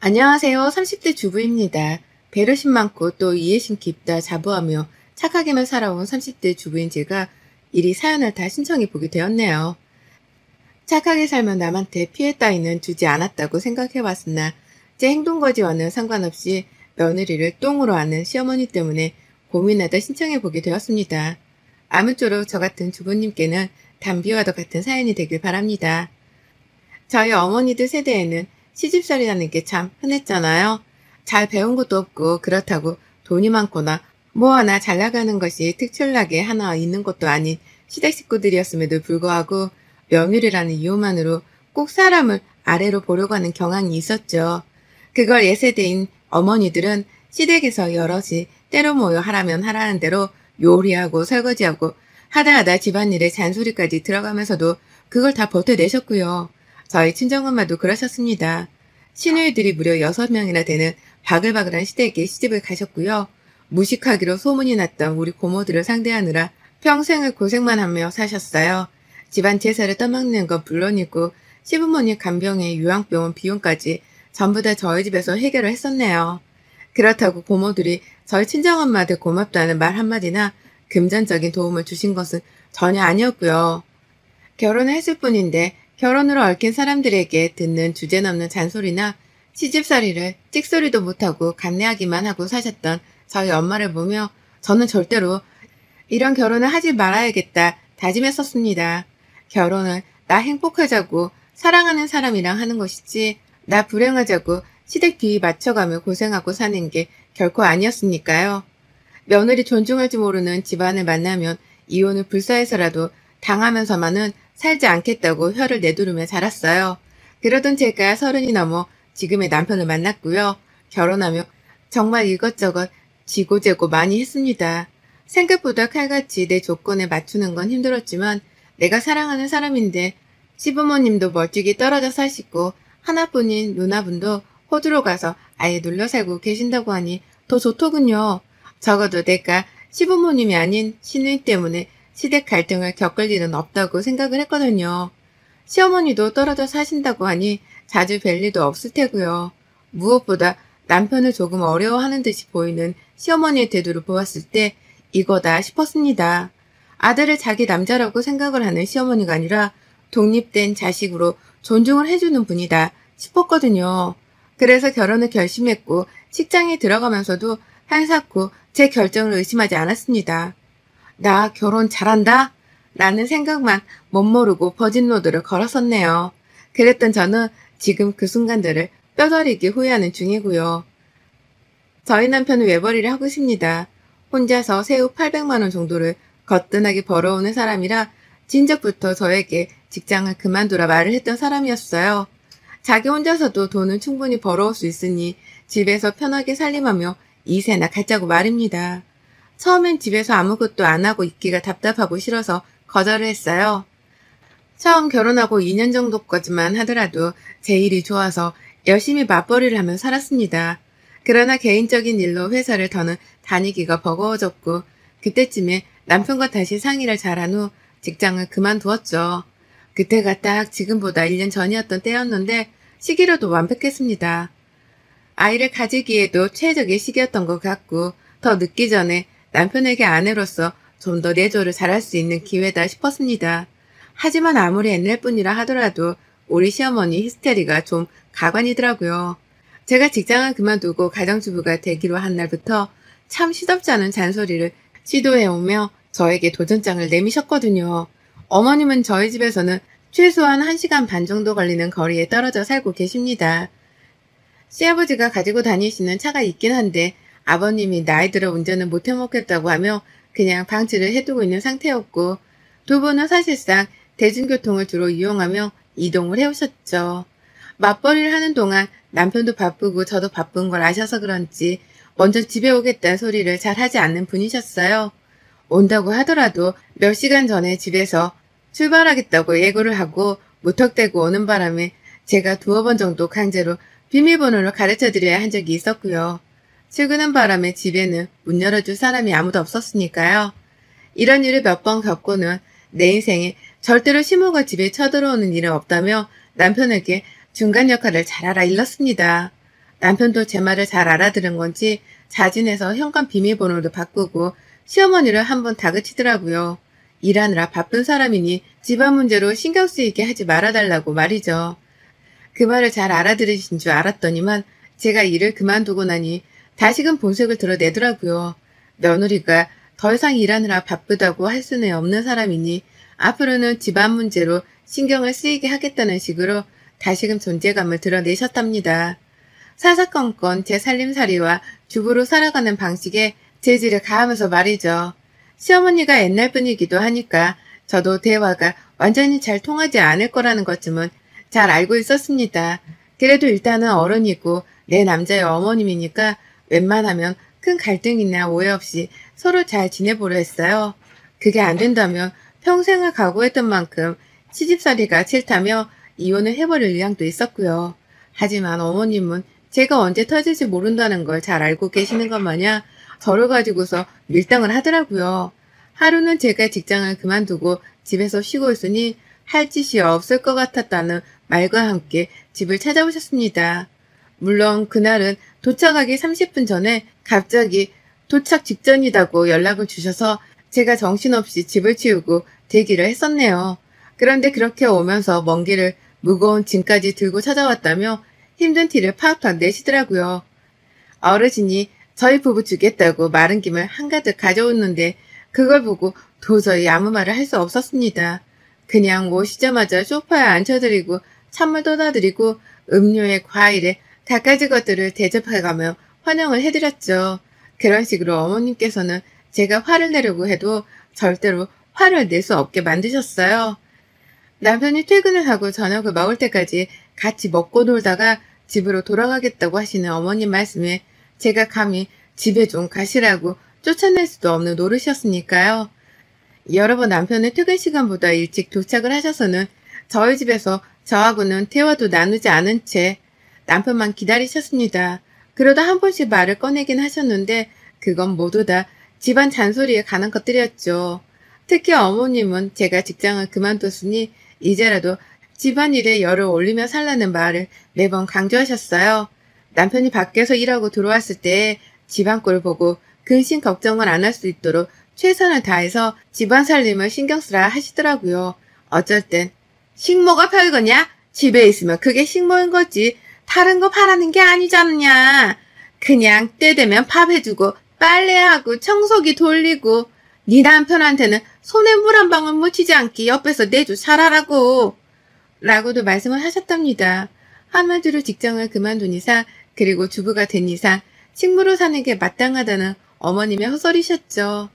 안녕하세요. 30대 주부입니다. 배려심 많고 또 이해심 깊다 자부하며 착하게만 살아온 30대 주부인 제가 이리 사연을 다 신청해 보게 되었네요. 착하게 살면 남한테 피해 따위는 주지 않았다고 생각해 왔으나 제 행동거지와는 상관없이 며느리를 똥으로 아는 시어머니 때문에 고민하다 신청해 보게 되었습니다. 아무쪼록 저 같은 주부님께는 담비와도 같은 사연이 되길 바랍니다. 저희 어머니들 세대에는 시집살이라는 게 참 흔했잖아요. 잘 배운 것도 없고 그렇다고 돈이 많거나 뭐 하나 잘 나가는 것이 특출나게 하나 있는 것도 아닌 시댁 식구들이었음에도 불구하고 며느리라는 이유만으로 꼭 사람을 아래로 보려고 하는 경향이 있었죠. 그걸 예세대인 어머니들은 시댁에서 여럿이 때로 모여 하라면 하라는 대로 요리하고 설거지하고 하다 집안일에 잔소리까지 들어가면서도 그걸 다 버텨내셨고요. 저희 친정엄마도 그러셨습니다. 시누이들이 무려 6명이나 되는 바글바글한 시댁에 시집을 가셨고요. 무식하기로 소문이 났던 우리 고모들을 상대하느라 평생을 고생만 하며 사셨어요. 집안 제사를 떠먹는 건 물론이고 시부모님 간병에 요양병원 비용까지 전부 다 저희 집에서 해결을 했었네요. 그렇다고 고모들이 저희 친정엄마한테 고맙다는 말 한마디나 금전적인 도움을 주신 것은 전혀 아니었고요. 결혼을 했을 뿐인데 결혼으로 얽힌 사람들에게 듣는 주제넘는 잔소리나 시집살이를 찍소리도 못하고 간내하기만 하고 사셨던 저희 엄마를 보며 저는 절대로 이런 결혼을 하지 말아야겠다 다짐했었습니다. 결혼을 나 행복하자고 사랑하는 사람이랑 하는 것이지 나 불행하자고 시댁 비위 맞춰가며 고생하고 사는 게 결코 아니었으니까요. 며느리 존중할 줄 모르는 집안을 만나면 이혼을 불사해서라도 당하면서만은 살지 않겠다고 혀를 내두르며 자랐어요. 그러던 제가 30이 넘어 지금의 남편을 만났고요. 결혼하며 정말 이것저것 지고재고 많이 했습니다. 생각보다 칼같이 내 조건에 맞추는 건 힘들었지만 내가 사랑하는 사람인데 시부모님도 멀찍이 떨어져 사시고 하나뿐인 누나분도 호주로 가서 아예 눌러 살고 계신다고 하니 더 좋더군요. 적어도 내가 시부모님이 아닌 시누이 때문에 시댁 갈등을 겪을 일은 없다고 생각을 했거든요. 시어머니도 떨어져 사신다고 하니 자주 뵐 일도 없을 테고요. 무엇보다 남편을 조금 어려워하는 듯이 보이는 시어머니의 태도를 보았을 때 이거다 싶었습니다. 아들을 자기 남자라고 생각을 하는 시어머니가 아니라 독립된 자식으로 존중을 해주는 분이다 싶었거든요. 그래서 결혼을 결심했고 직장에 들어가면서도 한사코 제 결정을 의심하지 않았습니다. 나 결혼 잘한다? 라는 생각만 멋모르고 버진로드를 걸었었네요. 그랬던 저는 지금 그 순간들을 뼈저리게 후회하는 중이고요. 저희 남편은 외벌이를 하고 있습니다. 혼자서 세후 800만 원 정도를 거뜬하게 벌어오는 사람이라 진작부터 저에게 직장을 그만두라 말을 했던 사람이었어요. 자기 혼자서도 돈은 충분히 벌어올 수 있으니 집에서 편하게 살림하며 이세나 갖자고 말입니다. 처음엔 집에서 아무것도 안 하고 있기가 답답하고 싫어서 거절을 했어요. 처음 결혼하고 2년 정도까지만 하더라도 제 일이 좋아서 열심히 맞벌이를 하며 살았습니다. 그러나 개인적인 일로 회사를 더는 다니기가 버거워졌고 그때쯤에 남편과 다시 상의를 잘한 후 직장을 그만두었죠. 그때가 딱 지금보다 1년 전이었던 때였는데 시기로도 완벽했습니다. 아이를 가지기에도 최적의 시기였던 것 같고 더 늦기 전에 남편에게 아내로서 좀 더 내조를 잘할 수 있는 기회다 싶었습니다. 하지만 아무리 옛날뿐이라 하더라도 우리 시어머니 히스테리가 좀 가관이더라고요. 제가 직장을 그만두고 가정주부가 되기로 한 날부터 참 시덥지 않은 잔소리를 시도해오며 저에게 도전장을 내미셨거든요. 어머님은 저희 집에서는 최소한 1시간 반 정도 걸리는 거리에 떨어져 살고 계십니다. 시아버지가 가지고 다니시는 차가 있긴 한데 아버님이 나이 들어 운전을 못 해먹겠다고 하며 그냥 방치를 해두고 있는 상태였고 두 분은 사실상 대중교통을 주로 이용하며 이동을 해오셨죠. 맞벌이를 하는 동안 남편도 바쁘고 저도 바쁜 걸 아셔서 그런지 먼저 집에 오겠다는 소리를 잘 하지 않는 분이셨어요. 온다고 하더라도 몇 시간 전에 집에서 출발하겠다고 예고를 하고 무턱대고 오는 바람에 제가 2번 정도 강제로 비밀번호를 가르쳐드려야 한 적이 있었고요. 출근한 바람에 집에는 문 열어줄 사람이 아무도 없었으니까요. 이런 일을 몇 번 겪고는 내 인생에 절대로 시모가 집에 쳐들어오는 일은 없다며 남편에게 중간 역할을 잘하라 일렀습니다. 남편도 제 말을 잘 알아들은 건지 자진해서 현관 비밀번호도 바꾸고 시어머니를 한번 다그치더라고요. 일하느라 바쁜 사람이니 집안 문제로 신경 쓰이게 하지 말아달라고 말이죠. 그 말을 잘 알아들으신 줄 알았더니만 제가 일을 그만두고 나니 다시금 본색을 드러내더라고요. 며느리가 더 이상 일하느라 바쁘다고 할 수는 없는 사람이니 앞으로는 집안 문제로 신경을 쓰이게 하겠다는 식으로 다시금 존재감을 드러내셨답니다. 사사건건 제 살림살이와 주부로 살아가는 방식에 재질을 가하면서 말이죠. 시어머니가 옛날 분이기도 하니까 저도 대화가 완전히 잘 통하지 않을 거라는 것쯤은 잘 알고 있었습니다. 그래도 일단은 어른이고 내 남자의 어머님이니까 웬만하면 큰 갈등이나 오해 없이 서로 잘 지내보려 했어요. 그게 안 된다면 평생을 각오했던 만큼 시집살이가 싫다며 이혼을 해버릴 의향도 있었고요. 하지만 어머님은 제가 언제 터질지 모른다는 걸 잘 알고 계시는 것 마냥 저를 가지고서 밀당을 하더라고요. 하루는 제가 직장을 그만두고 집에서 쉬고 있으니 할 짓이 없을 것 같았다는 말과 함께 집을 찾아오셨습니다. 물론 그날은 도착하기 30분 전에 갑자기 도착 직전이라고 연락을 주셔서 제가 정신없이 집을 치우고 대기를 했었네요. 그런데 그렇게 오면서 먼 길을 무거운 짐까지 들고 찾아왔다며 힘든 티를 팍팍 내시더라고요. 어르신이 저희 부부 주겠다고 마른 김을 한가득 가져오는데 그걸 보고 도저히 아무 말을 할 수 없었습니다. 그냥 오시자마자 소파에 앉혀드리고 찬물도 놔드리고 음료에 과일에 갖가지 것들을 대접해가며 환영을 해드렸죠. 그런 식으로 어머님께서는 제가 화를 내려고 해도 절대로 화를 낼 수 없게 만드셨어요. 남편이 퇴근을 하고 저녁을 먹을 때까지 같이 먹고 놀다가 집으로 돌아가겠다고 하시는 어머님 말씀에 제가 감히 집에 좀 가시라고 쫓아낼 수도 없는 노릇이었으니까요. 여러 번 남편의 퇴근 시간보다 일찍 도착을 하셔서는 저희 집에서 저하고는 대화도 나누지 않은 채 남편만 기다리셨습니다. 그러다 한 번씩 말을 꺼내긴 하셨는데 그건 모두 다 집안 잔소리에 관한 것들이었죠. 특히 어머님은 제가 직장을 그만뒀으니 이제라도 집안일에 열을 올리며 살라는 말을 매번 강조하셨어요. 남편이 밖에서 일하고 들어왔을 때 집안 꼴을 보고 근심 걱정을 안 할 수 있도록 최선을 다해서 집안 살림을 신경 쓰라 하시더라고요. 어쩔 땐 식모가 별거냐? 집에 있으면 그게 식모인 거지. 다른 거 바라는 게 아니잖냐. 그냥 때 되면 밥 해주고 빨래하고 청소기 돌리고 네 남편한테는 손에 물 한 방울 묻히지 않게 옆에서 내조 잘하라고 라고도 말씀을 하셨답니다. 한마디로 직장을 그만둔 이상 그리고 주부가 된 이상 식모로 사는 게 마땅하다는 어머님의 헛소리셨죠.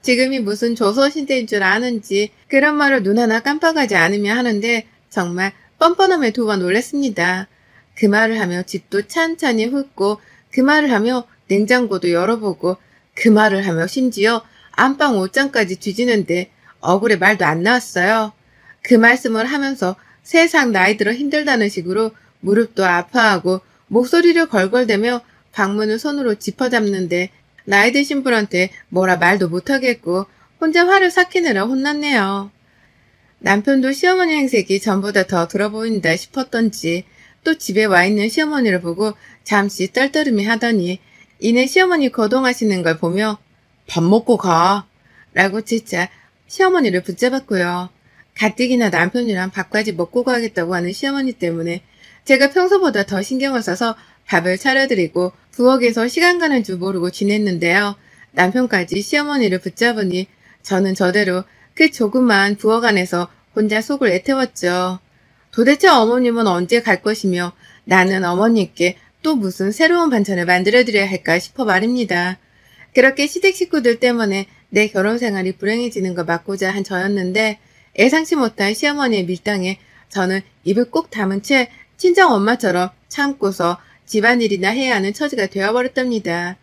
지금이 무슨 조선시대인 줄 아는지 그런 말을 눈 하나 깜빡하지 않으며 하는데 정말 뻔뻔함에 두 번 놀랐습니다. 그 말을 하며 집도 찬찬히 훑고 그 말을 하며 냉장고도 열어보고 그 말을 하며 심지어 안방 옷장까지 뒤지는데 억울해 말도 안 나왔어요. 그 말씀을 하면서 세상 나이 들어 힘들다는 식으로 무릎도 아파하고 목소리를 걸걸대며 방문을 손으로 짚어잡는데 나이 드신 분한테 뭐라 말도 못하겠고 혼자 화를 삭히느라 혼났네요. 남편도 시어머니 행색이 전보다 더 들어 보인다 싶었던지 또 집에 와 있는 시어머니를 보고 잠시 떨떠름이 하더니 이내 시어머니 거동하시는 걸 보며 밥 먹고 가 라고 재차 시어머니를 붙잡았고요. 가뜩이나 남편이랑 밥까지 먹고 가겠다고 하는 시어머니 때문에 제가 평소보다 더 신경을 써서 밥을 차려드리고 부엌에서 시간 가는 줄 모르고 지냈는데요. 남편까지 시어머니를 붙잡으니 저는 저대로 그 조그만 부엌 안에서 혼자 속을 애태웠죠. 도대체 어머님은 언제 갈 것이며 나는 어머님께 또 무슨 새로운 반찬을 만들어드려야 할까 싶어 말입니다. 그렇게 시댁 식구들 때문에 내 결혼 생활이 불행해지는 걸 막고자 한 저였는데 예상치 못한 시어머니의 밀당에 저는 입을 꼭 다문 채 친정엄마처럼 참고서 집안일이나 해야 하는 처지가 되어버렸답니다.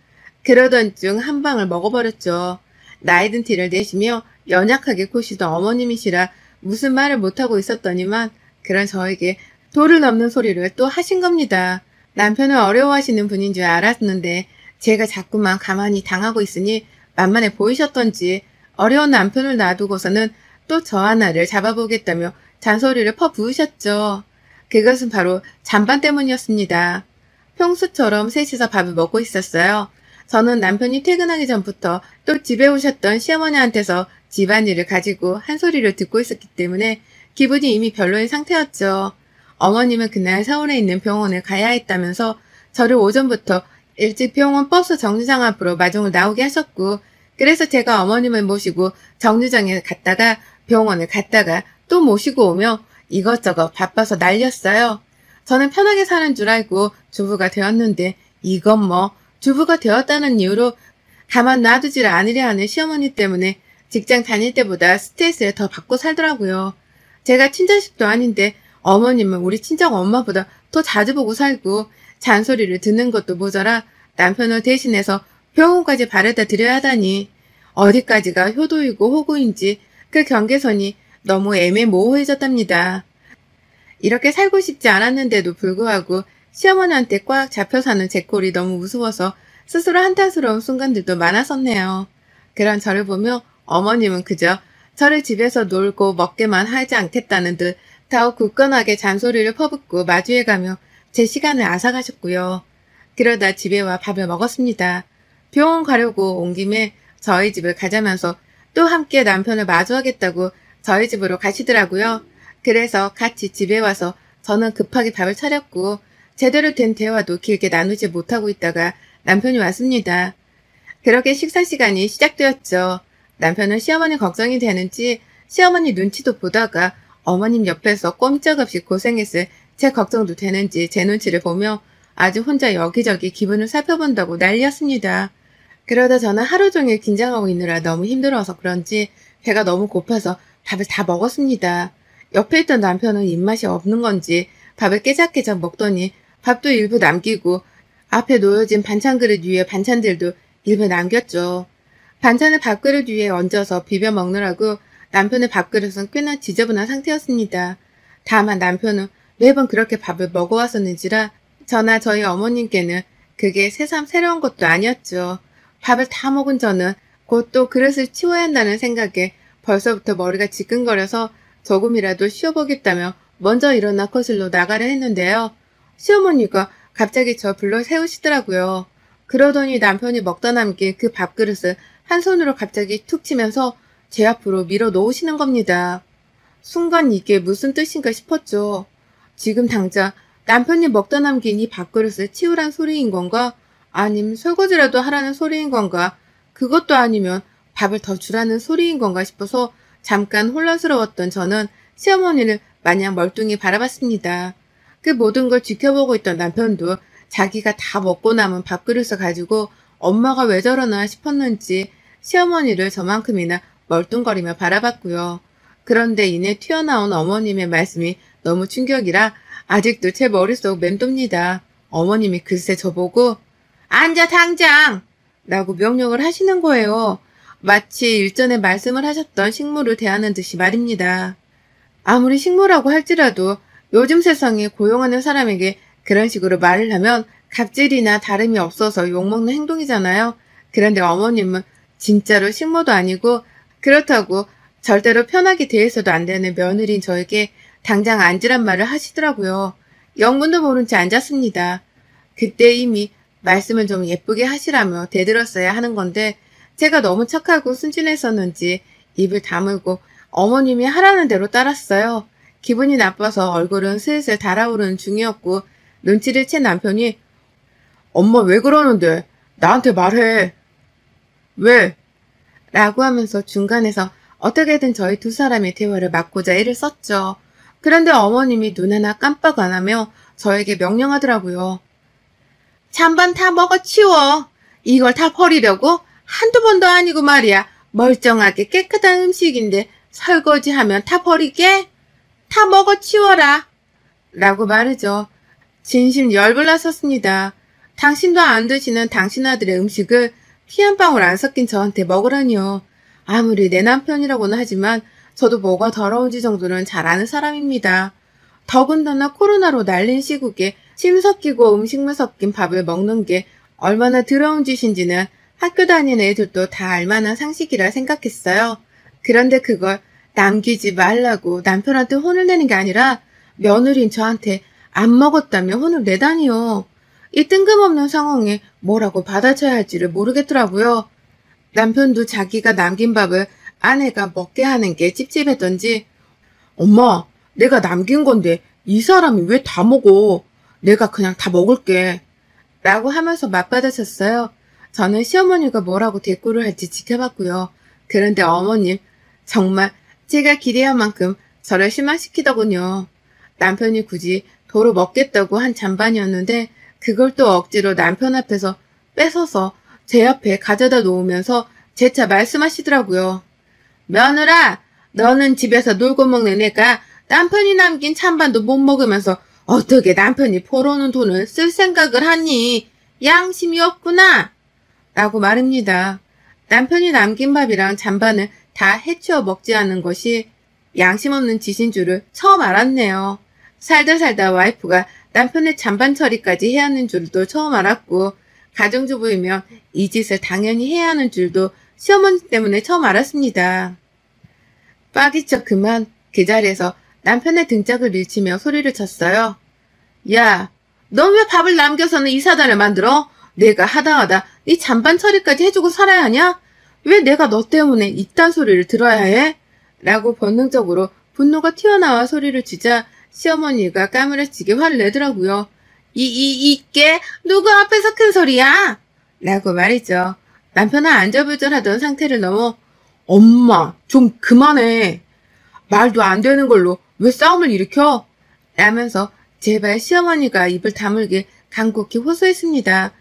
그러던 중 한 방을 먹어버렸죠. 나이든 티를 내시며 연약하게 고시던 어머님이시라 무슨 말을 못하고 있었더니만 그런 저에게 도를 넘는 소리를 또 하신 겁니다. 남편을 어려워하시는 분인 줄 알았는데 제가 자꾸만 가만히 당하고 있으니 만만해 보이셨던지 어려운 남편을 놔두고서는 또 저 하나를 잡아보겠다며 잔소리를 퍼부으셨죠. 그것은 바로 잔반 때문이었습니다. 평소처럼 셋이서 밥을 먹고 있었어요. 저는 남편이 퇴근하기 전부터 또 집에 오셨던 시어머니한테서 집안일을 가지고 한 소리를 듣고 있었기 때문에 기분이 이미 별로인 상태였죠. 어머님은 그날 서울에 있는 병원에 가야 했다면서 저를 오전부터 일찍 병원 버스 정류장 앞으로 마중을 나오게 하셨고, 그래서 제가 어머님을 모시고 정류장에 갔다가 병원을 갔다가 또 모시고 오며 이것저것 바빠서 난리였어요. 저는 편하게 사는 줄 알고 주부가 되었는데 이건 뭐 주부가 되었다는 이유로 가만 놔두지를 않으려 하는 시어머니 때문에 직장 다닐 때보다 스트레스를 더 받고 살더라고요. 제가 친자식도 아닌데 어머님은 우리 친정 엄마보다 더 자주 보고 살고 잔소리를 듣는 것도 모자라 남편을 대신해서 병원까지 바래다 드려야 하다니 어디까지가 효도이고 호구인지 그 경계선이 너무 애매모호해졌답니다. 이렇게 살고 싶지 않았는데도 불구하고 시어머니한테 꽉 잡혀 사는 제 꼴이 너무 무서워서 스스로 한탄스러운 순간들도 많았었네요. 그런 저를 보며 어머님은 그저 저를 집에서 놀고 먹게만 하지 않겠다는 듯 더욱 굳건하게 잔소리를 퍼붓고 마주해가며 제 시간을 앗아가셨고요. 그러다 집에 와 밥을 먹었습니다. 병원 가려고 온 김에 저희 집을 가자면서 또 함께 남편을 마주하겠다고 저희 집으로 가시더라고요. 그래서 같이 집에 와서 저는 급하게 밥을 차렸고 제대로 된 대화도 길게 나누지 못하고 있다가 남편이 왔습니다. 그렇게 식사 시간이 시작되었죠. 남편은 시어머니 걱정이 되는지 시어머니 눈치도 보다가 어머님 옆에서 꼼짝없이 고생했을 제 걱정도 되는지 제 눈치를 보며 아주 혼자 여기저기 기분을 살펴본다고 난리였습니다. 그러다 저는 하루 종일 긴장하고 있느라 너무 힘들어서 그런지 배가 너무 고파서 밥을 다 먹었습니다. 옆에 있던 남편은 입맛이 없는 건지 밥을 깨작깨작 먹더니 밥도 일부 남기고 앞에 놓여진 반찬 그릇 위에 반찬들도 일부 남겼죠. 반찬을 밥그릇 위에 얹어서 비벼 먹느라고 남편의 밥그릇은 꽤나 지저분한 상태였습니다. 다만 남편은 매번 그렇게 밥을 먹어왔었는지라 저나 저희 어머님께는 그게 새삼 새로운 것도 아니었죠. 밥을 다 먹은 저는 곧 또 그릇을 치워야 한다는 생각에 벌써부터 머리가 지끈거려서 조금이라도 쉬어보겠다며 먼저 일어나 거실로 나가려 했는데요. 시어머니가 갑자기 저 불러 세우시더라고요. 그러더니 남편이 먹다 남긴 그 밥그릇을 한 손으로 갑자기 툭 치면서 제 앞으로 밀어 놓으시는 겁니다. 순간 이게 무슨 뜻인가 싶었죠. 지금 당장 남편이 먹다 남긴 이 밥그릇을 치우란 소리인 건가? 아님 설거지라도 하라는 소리인 건가? 그것도 아니면 밥을 더 주라는 소리인 건가 싶어서 잠깐 혼란스러웠던 저는 시어머니를 마냥 멀뚱히 바라봤습니다. 그 모든 걸 지켜보고 있던 남편도 자기가 다 먹고 남은 밥그릇을 가지고 엄마가 왜 저러나 싶었는지 시어머니를 저만큼이나 멀뚱거리며 바라봤고요. 그런데 이내 튀어나온 어머님의 말씀이 너무 충격이라 아직도 제 머릿속 맴돕니다. 어머님이 글쎄 저보고 앉아 당장! 라고 명령을 하시는 거예요. 마치 일전에 말씀을 하셨던 식물을 대하는 듯이 말입니다. 아무리 식물이라고 할지라도 요즘 세상에 고용하는 사람에게 그런 식으로 말을 하면 갑질이나 다름이 없어서 욕먹는 행동이잖아요. 그런데 어머님은 진짜로 식모도 아니고 그렇다고 절대로 편하게 대해서도 안 되는 며느리인 저에게 당장 앉으란 말을 하시더라고요. 영문도 모른 채 앉았습니다. 그때 이미 말씀을 좀 예쁘게 하시라며 대들었어야 하는 건데 제가 너무 착하고 순진했었는지 입을 다물고 어머님이 하라는 대로 따랐어요. 기분이 나빠서 얼굴은 슬슬 달아오르는 중이었고 눈치를 챈 남편이 엄마 왜 그러는데? 나한테 말해. 왜? 라고 하면서 중간에서 어떻게든 저희 두 사람의 대화를 막고자 애를 썼죠. 그런데 어머님이 눈 하나 깜빡 안 하며 저에게 명령하더라고요. 잔반 다 먹어치워. 이걸 다 버리려고? 한두 번도 아니고 말이야. 멀쩡하게 깨끗한 음식인데 설거지하면 다 버리게? 다 먹어치워라. 라고 말이죠. 진심 열불 났었습니다. 당신도 안 드시는 당신 아들의 음식을 피 한 방울 안 섞인 저한테 먹으라니요. 아무리 내 남편이라고는 하지만 저도 뭐가 더러운지 정도는 잘 아는 사람입니다. 더군다나 코로나로 날린 시국에 침 섞이고 음식물 섞인 밥을 먹는 게 얼마나 더러운 짓인지는 학교 다니는 애들도 다 알만한 상식이라 생각했어요. 그런데 그걸 남기지 말라고 남편한테 혼을 내는 게 아니라 며느리인 저한테 안 먹었다며 혼을 내다니요. 이 뜬금없는 상황에 뭐라고 받아쳐야 할지를 모르겠더라고요. 남편도 자기가 남긴 밥을 아내가 먹게 하는 게 찝찝했던지 엄마, 내가 남긴 건데 이 사람이 왜 다 먹어? 내가 그냥 다 먹을게. 라고 하면서 맞받아쳤어요. 저는 시어머니가 뭐라고 대꾸를 할지 지켜봤고요. 그런데 어머님, 정말 제가 기대한 만큼 저를 실망시키더군요. 남편이 굳이 도로 먹겠다고 한 잔반이었는데 그걸 또 억지로 남편 앞에서 뺏어서 제 앞에 가져다 놓으면서 재차 말씀하시더라고요. 며느라, 너는 집에서 놀고 먹는 애가 남편이 남긴 찬반도 못 먹으면서 어떻게 남편이 벌어놓은 돈을 쓸 생각을 하니? 양심이 없구나! 라고 말합니다. 남편이 남긴 밥이랑 잔반을 다 해치워 먹지 않은 것이 양심 없는 짓인 줄을 처음 알았네요. 살다 와이프가 남편의 잔반 처리까지 해야 하는 줄도 처음 알았고 가정주부이면 이 짓을 당연히 해야 하는 줄도 시어머니 때문에 처음 알았습니다. 빠기쳐 그만 그 자리에서 남편의 등짝을 밀치며 소리를 쳤어요. 야, 넌 왜 밥을 남겨서는 이 사단을 만들어? 내가 하다 네 잔반 처리까지 해주고 살아야 하냐? 왜 내가 너 때문에 이딴 소리를 들어야 해? 라고 본능적으로 분노가 튀어나와 소리를 치자 시어머니가 까무러치게 화를 내더라고요. 이게 누구 앞에서 큰 소리야? 라고 말이죠. 남편은 안절부절하던 상태를 넘어 엄마 좀 그만해. 말도 안 되는 걸로 왜 싸움을 일으켜? 라면서 제발 시어머니가 입을 다물길 간곡히 호소했습니다.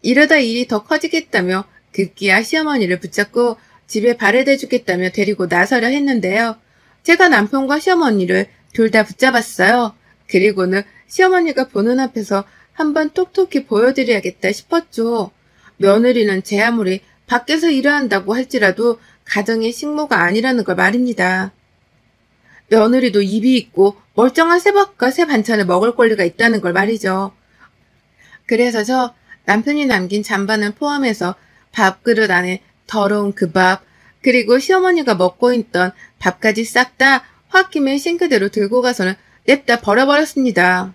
이러다 일이 더 커지겠다며 급기야 시어머니를 붙잡고 집에 발을 대주겠다며 데리고 나서려 했는데요. 제가 남편과 시어머니를 둘 다 붙잡았어요. 그리고는 시어머니가 보는 앞에서 한번 톡톡히 보여드려야겠다 싶었죠. 며느리는 제 아무리 밖에서 일을 한다고 할지라도 가정의 식모가 아니라는 걸 말입니다. 며느리도 입이 있고 멀쩡한 새밥과 새 반찬을 먹을 권리가 있다는 걸 말이죠. 그래서 저 남편이 남긴 잔반을 포함해서 밥그릇 안에 더러운 그 밥, 그리고 시어머니가 먹고 있던 밥까지 싹 다 홧김에 싱크대로 들고 가서는 냅다 버려버렸습니다.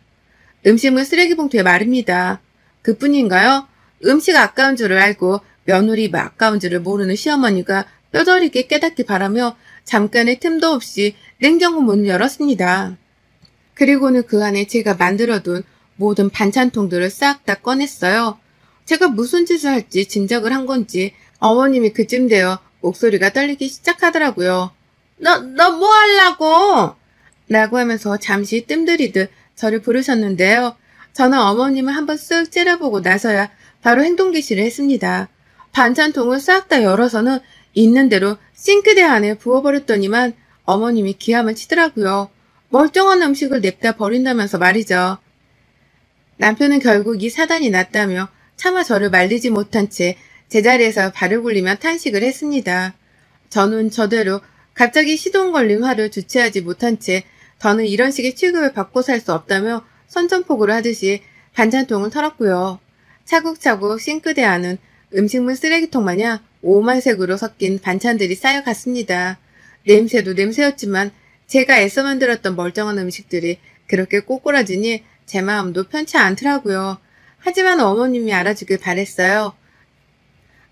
음식물 쓰레기 봉투에 말입니다. 그뿐인가요? 음식 아까운 줄을 알고 며느리 아까운 줄을 모르는 시어머니가 뼈저리게 깨닫기 바라며 잠깐의 틈도 없이 냉장고 문을 열었습니다. 그리고는 그 안에 제가 만들어둔 모든 반찬통들을 싹 다 꺼냈어요. 제가 무슨 짓을 할지 짐작을 한 건지 어머님이 그쯤 되어 목소리가 떨리기 시작하더라고요. 너 뭐 하려고? 라고 하면서 잠시 뜸들이듯 저를 부르셨는데요. 저는 어머님을 한번 쓱 째려보고 나서야 바로 행동 개시를 했습니다. 반찬통을 싹 다 열어서는 있는 대로 싱크대 안에 부어버렸더니만 어머님이 기함을 치더라고요. 멀쩡한 음식을 냅다 버린다면서 말이죠. 남편은 결국 이 사단이 났다며 차마 저를 말리지 못한 채 제자리에서 발을 굴리며 탄식을 했습니다. 저는 저대로 갑자기 시동 걸린 화를 주체하지 못한 채 더는 이런 식의 취급을 받고 살 수 없다며 선전포고를 하듯이 반찬통을 털었고요. 차곡차곡 싱크대 안은 음식물 쓰레기통 마냥 오만색으로 섞인 반찬들이 쌓여갔습니다. 냄새도 냄새였지만 제가 애써 만들었던 멀쩡한 음식들이 그렇게 꼬꾸라지니 제 마음도 편치 않더라고요. 하지만 어머님이 알아주길 바랬어요.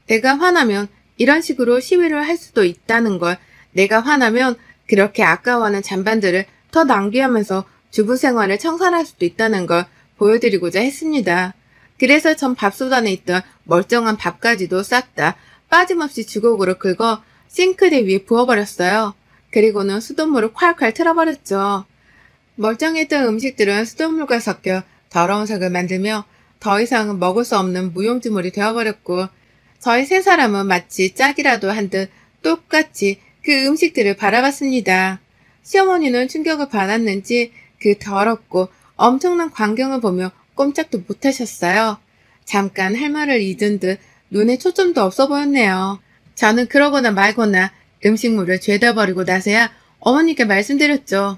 내가 화나면 이런 식으로 시위를 할 수도 있다는 걸, 내가 화나면 그렇게 아까워하는 잔반들을 더 낭비하면서 주부 생활을 청산할 수도 있다는 걸 보여드리고자 했습니다. 그래서 전 밥솥 안에 있던 멀쩡한 밥까지도 싹 다 빠짐없이 주걱으로 긁어 싱크대 위에 부어버렸어요. 그리고는 수돗물을 콸콸 틀어버렸죠. 멀쩡했던 음식들은 수돗물과 섞여 더러운 색을 만들며 더 이상은 먹을 수 없는 무용지물이 되어버렸고 저희 세 사람은 마치 짝이라도 한 듯 똑같이 그 음식들을 바라봤습니다. 시어머니는 충격을 받았는지 그 더럽고 엄청난 광경을 보며 꼼짝도 못하셨어요. 잠깐 할 말을 잊은 듯 눈에 초점도 없어 보였네요. 저는 그러거나 말거나 음식물을 죄다 버리고 나서야 어머니께 말씀드렸죠.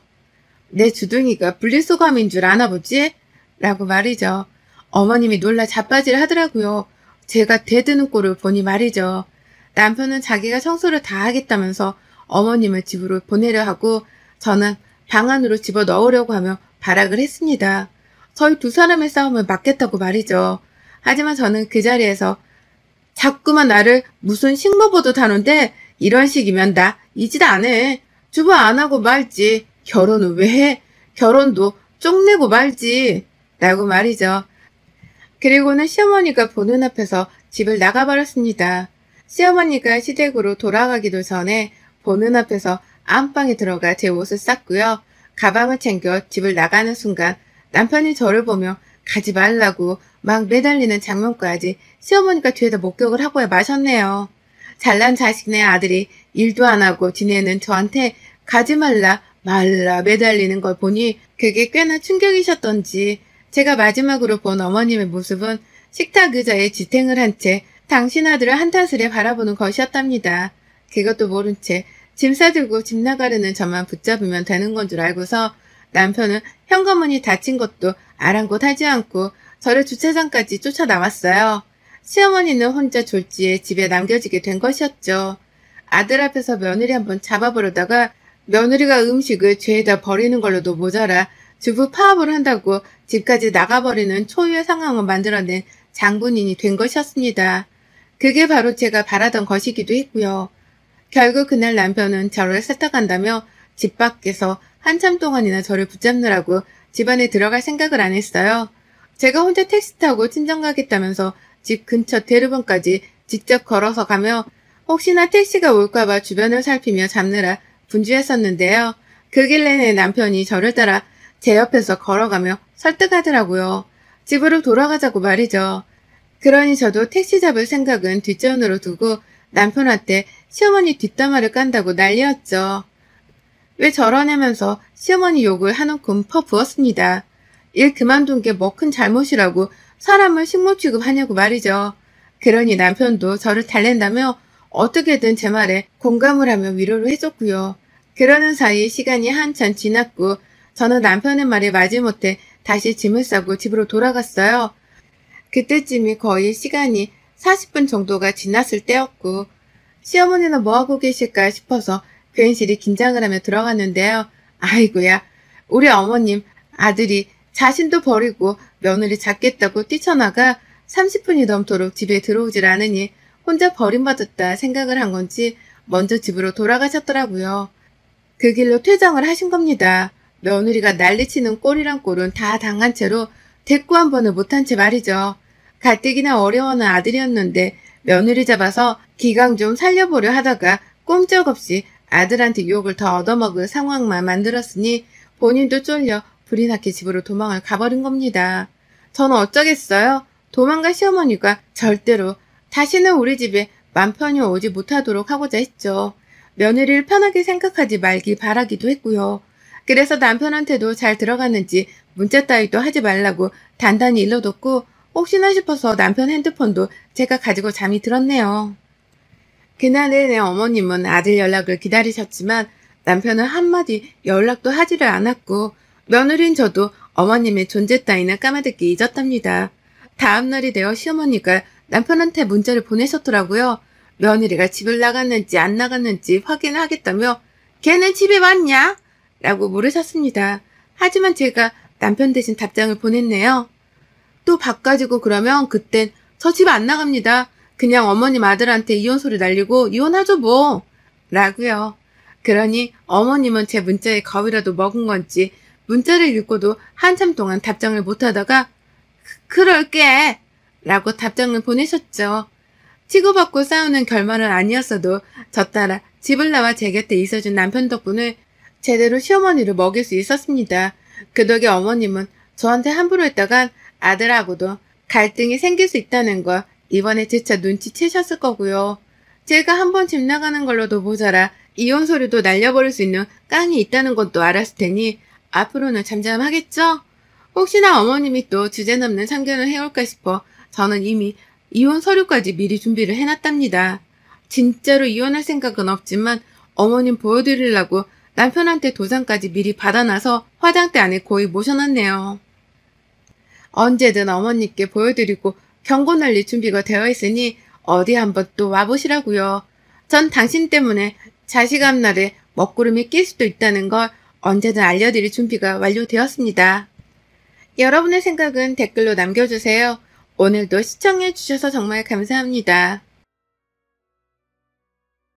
내 주둥이가 분리수거함인 줄 아나 보지? 라고 말이죠. 어머님이 놀라 자빠지를 하더라고요. 제가 대드는 꼴을 보니 말이죠. 남편은 자기가 청소를 다 하겠다면서 어머님을 집으로 보내려 하고 저는 방 안으로 집어넣으려고 하며 발악을 했습니다. 저희 두 사람의 싸움을 막겠다고 말이죠. 하지만 저는 그 자리에서 자꾸만 나를 무슨 식모보도 다는데 이런 식이면 나 이 짓 안 해. 주부 안 하고 말지. 결혼은 왜 해? 결혼도 쪽내고 말지. 라고 말이죠. 그리고는 시어머니가 보는 앞에서 집을 나가버렸습니다. 시어머니가 시댁으로 돌아가기도 전에 보는 앞에서 안방에 들어가 제 옷을 쌌고요. 가방을 챙겨 집을 나가는 순간 남편이 저를 보며 가지 말라고 막 매달리는 장면까지 시어머니가 뒤에다 목격을 하고야 마셨네요. 잘난 자식네 아들이 일도 안 하고 지내는 저한테 가지 말라 매달리는 걸 보니 그게 꽤나 충격이셨던지 제가 마지막으로 본 어머님의 모습은 식탁 의자에 지탱을 한 채 당신 아들을 한탄스레 바라보는 것이었답니다. 그것도 모른 채 짐 싸들고 집 나가려는 저만 붙잡으면 되는 건 줄 알고서 남편은 현관문이 닫힌 것도 아랑곳하지 않고 저를 주차장까지 쫓아나왔어요. 시어머니는 혼자 졸지에 집에 남겨지게 된 것이었죠. 아들 앞에서 며느리 한번 잡아보려다가 며느리가 음식을 죄에다 버리는 걸로도 모자라 주부 파업을 한다고 집까지 나가버리는 초유의 상황을 만들어낸 장본인이 된 것이었습니다. 그게 바로 제가 바라던 것이기도 했고요. 결국 그날 남편은 저를 세탁한다며 집 밖에서 한참 동안이나 저를 붙잡느라고 집 안에 들어갈 생각을 안 했어요. 제가 혼자 택시 타고 친정 가겠다면서 집 근처 대로변까지 직접 걸어서 가며 혹시나 택시가 올까봐 주변을 살피며 잡느라 분주했었는데요. 그 길 내내 남편이 저를 따라 제 옆에서 걸어가며 설득하더라고요. 집으로 돌아가자고 말이죠. 그러니 저도 택시 잡을 생각은 뒷전으로 두고 남편한테 시어머니 뒷담화를 깐다고 난리였죠. 왜 저러냐면서 시어머니 욕을 한 움큼 퍼부었습니다. 일 그만둔 게 뭐 큰 잘못이라고 사람을 식모 취급하냐고 말이죠. 그러니 남편도 저를 달랜다며 어떻게든 제 말에 공감을 하며 위로를 해줬고요. 그러는 사이 시간이 한참 지났고 저는 남편의 말에 마지못해 다시 짐을 싸고 집으로 돌아갔어요. 그때쯤이 거의 시간이 40분 정도가 지났을 때였고 시어머니는 뭐하고 계실까 싶어서 괜시리 긴장을 하며 들어갔는데요. 아이고야, 우리 어머님 아들이 자신도 버리고 며느리 잡겠다고 뛰쳐나가 30분이 넘도록 집에 들어오질 않으니 혼자 버림받았다 생각을 한 건지 먼저 집으로 돌아가셨더라고요. 그 길로 퇴장을 하신 겁니다. 며느리가 난리치는 꼴이란 꼴은 다 당한 채로 대꾸 한 번을 못한 채 말이죠. 가뜩이나 어려워하는 아들이었는데 며느리 잡아서 기강 좀 살려보려 하다가 꼼짝없이 아들한테 욕을 더 얻어먹을 상황만 만들었으니 본인도 쫄려 불이 나게 집으로 도망을 가버린 겁니다. 저는 어쩌겠어요? 도망갈 시어머니가 절대로 다시는 우리 집에 맘 편히 오지 못하도록 하고자 했죠. 며느리를 편하게 생각하지 말기 바라기도 했고요. 그래서 남편한테도 잘 들어갔는지 문자 따위도 하지 말라고 단단히 일러뒀고 혹시나 싶어서 남편 핸드폰도 제가 가지고 잠이 들었네요. 그날 내내 어머님은 아들 연락을 기다리셨지만 남편은 한마디 연락도 하지를 않았고 며느리인 저도 어머님의 존재 따위는 까마득히 잊었답니다. 다음날이 되어 시어머니가 남편한테 문자를 보내셨더라고요. 며느리가 집을 나갔는지 안 나갔는지 확인하겠다며 걔는 집에 왔냐? 라고 물으셨습니다. 하지만 제가 남편 대신 답장을 보냈네요. 또 바꿔지고 그러면 그땐 저 집 안 나갑니다. 그냥 어머님 아들한테 이혼 소리 날리고 이혼하죠 뭐. 라고요. 그러니 어머님은 제 문자에 겁이라도 먹은 건지 문자를 읽고도 한참 동안 답장을 못하다가 그럴게 라고 답장을 보내셨죠. 치고받고 싸우는 결말은 아니었어도 저 따라 집을 나와 제 곁에 있어준 남편 덕분에 제대로 시어머니를 먹일 수 있었습니다. 그 덕에 어머님은 저한테 함부로 했다간 아들하고도 갈등이 생길 수 있다는 걸 이번에 재차 눈치채셨을 거고요. 제가 한번 집 나가는 걸로도 모자라 이혼 소리도 날려버릴 수 있는 깡이 있다는 것도 알았을 테니 앞으로는 잠잠하겠죠? 혹시나 어머님이 또 주제넘는 참견을 해올까 싶어 저는 이미 이혼 서류까지 미리 준비를 해놨답니다. 진짜로 이혼할 생각은 없지만 어머님 보여드리려고 남편한테 도장까지 미리 받아놔서 화장대 안에 거의 모셔놨네요. 언제든 어머님께 보여드리고 경고 날릴 준비가 되어 있으니 어디 한번 또 와보시라고요. 전 당신 때문에 자식 앞날에 먹구름이 낄 수도 있다는 걸 언제든 알려드릴 준비가 완료되었습니다. 여러분의 생각은 댓글로 남겨주세요. 오늘도 시청해 주셔서 정말 감사합니다.